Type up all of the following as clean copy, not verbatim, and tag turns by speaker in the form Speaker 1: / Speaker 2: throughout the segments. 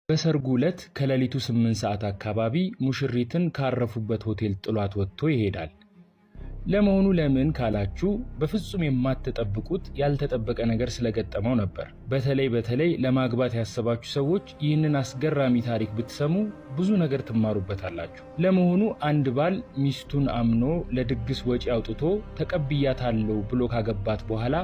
Speaker 1: በሰርጉ ዕለት ከሌሊቱ 8 ሰዓት አካባቢ ሙሽሪትን ካረፉበት ሆቴል ጥሏት ወጥቶ ይሄዳል። ለመሆኑ ለምን ካላችሁ በፍጹም የማትጠብቁት ያልተጠበቀ ነገር ስለገጠመው ነበር። በተለይ ለማግባት ያሰባችሁ ሰዎች ይህንን አስገራሚ ታሪክ ብትሰሙ ብዙ ነገር ትማሩበታላችሁ። ለመሆኑ አንድ ባል ሚስቱን አምኖ ለድግስ ወጪ አውጥቶ ተቀብያታለሁ ብሎ ካገባት በኋላ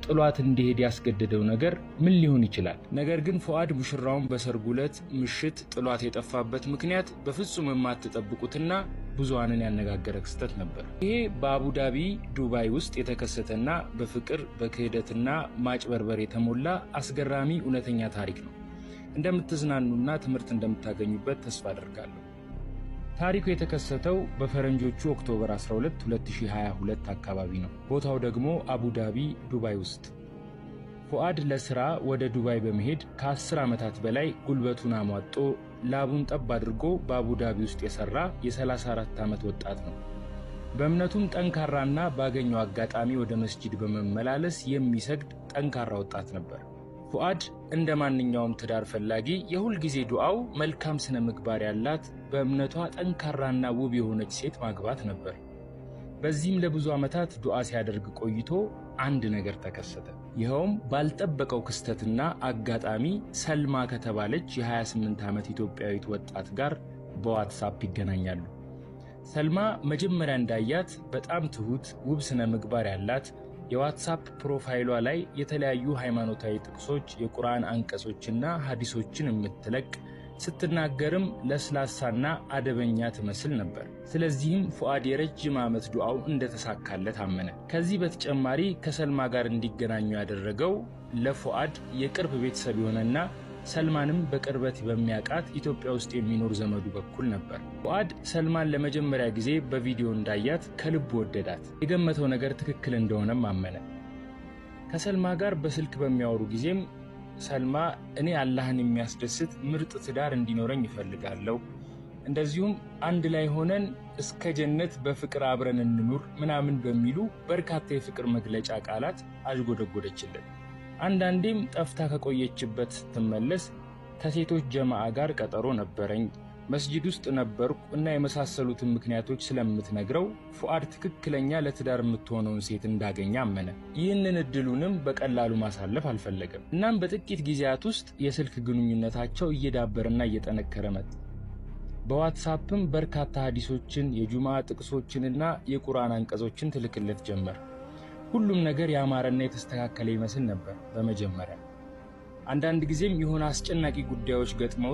Speaker 1: ጥሏት እንዲሄድ ያስገደደው ነገር ምን ሊሆን ይችላል? ነገር ግን ፉአድ ሙሽራውን በሰርጉ ዕለት ምሽት ጥሏት የጠፋበት ምክንያት በፍጹም የማትጠብቁትና ብዙሃንን ያነጋገረ ክስተት ነበር። ይሄ በአቡዳቢ ዱባይ ውስጥ የተከሰተና በፍቅር በክህደትና ማጭበርበር የተሞላ አስገራሚ እውነተኛ ታሪክ ነው። እንደምትዝናኑና ትምህርት እንደምታገኙበት ተስፋ አደርጋለሁ። ታሪኩ የተከሰተው በፈረንጆቹ ኦክቶበር 12 2022 አካባቢ ነው። ቦታው ደግሞ አቡዳቢ ዱባይ ውስጥ። ፉአድ ለስራ ወደ ዱባይ በመሄድ ከ10 ዓመታት በላይ ጉልበቱን አሟጦ ላቡን ጠብ አድርጎ በአቡዳቢ ውስጥ የሰራ የ34 ዓመት ወጣት ነው። በእምነቱም ጠንካራና ባገኘው አጋጣሚ ወደ መስጂድ በመመላለስ የሚሰግድ ጠንካራ ወጣት ነበር። ፉአድ እንደ ማንኛውም ትዳር ፈላጊ የሁል ጊዜ ዱዓው መልካም ስነ ምግባር ያላት በእምነቷ ጠንካራና ውብ የሆነች ሴት ማግባት ነበር። በዚህም ለብዙ ዓመታት ዱዓ ሲያደርግ ቆይቶ አንድ ነገር ተከሰተ። ይኸውም ባልጠበቀው ክስተትና አጋጣሚ ሰልማ ከተባለች የ28 ዓመት ኢትዮጵያዊት ወጣት ጋር በዋትስአፕ ይገናኛሉ። ሰልማ መጀመሪያ እንዳያት በጣም ትሁት፣ ውብ ስነ ምግባር ያላት የዋትስአፕ ፕሮፋይሏ ላይ የተለያዩ ሃይማኖታዊ ጥቅሶች፣ የቁርአን አንቀጾችና ሐዲሶችን የምትለቅ ስትናገርም ለስላሳና አደበኛ ትመስል ነበር። ስለዚህም ፉአድ የረጅም ዓመት ዱዓው እንደተሳካለት አመነ። ከዚህ በተጨማሪ ከሰልማ ጋር እንዲገናኙ ያደረገው ለፉአድ የቅርብ ቤተሰብ የሆነና ሰልማንም በቅርበት በሚያውቃት ኢትዮጵያ ውስጥ የሚኖር ዘመዱ በኩል ነበር። ፉአድ ሰልማን ለመጀመሪያ ጊዜ በቪዲዮ እንዳያት ከልብ ወደዳት። የገመተው ነገር ትክክል እንደሆነም አመነ። ከሰልማ ጋር በስልክ በሚያወሩ ጊዜም ሰልማ እኔ አላህን የሚያስደስት ምርጥ ትዳር እንዲኖረኝ ይፈልጋለሁ፣ እንደዚሁም አንድ ላይ ሆነን እስከ ጀነት በፍቅር አብረን እንኑር ምናምን በሚሉ በርካታ የፍቅር መግለጫ ቃላት አዥጎደጎደችለት። አንዳንዴም ጠፍታ ከቆየችበት ስትመለስ ከሴቶች ጀማዓ ጋር ቀጠሮ ነበረኝ፣ መስጂድ ውስጥ ነበርኩ እና የመሳሰሉትን ምክንያቶች ስለምትነግረው ፉአድ ትክክለኛ ለትዳር የምትሆነውን ሴት እንዳገኘ አመነ። ይህንን እድሉንም በቀላሉ ማሳለፍ አልፈለገም። እናም በጥቂት ጊዜያት ውስጥ የስልክ ግንኙነታቸው እየዳበረና እየጠነከረ መጣ። በዋትስአፕም በርካታ ሐዲሶችን፣ የጁምዓ ጥቅሶችንና የቁርአን አንቀጾችን ትልክለት ጀመር። ሁሉም ነገር ያማረና የተስተካከለ ይመስል ነበር በመጀመሪያ። አንዳንድ ጊዜም የሆነ አስጨናቂ ጉዳዮች ገጥመው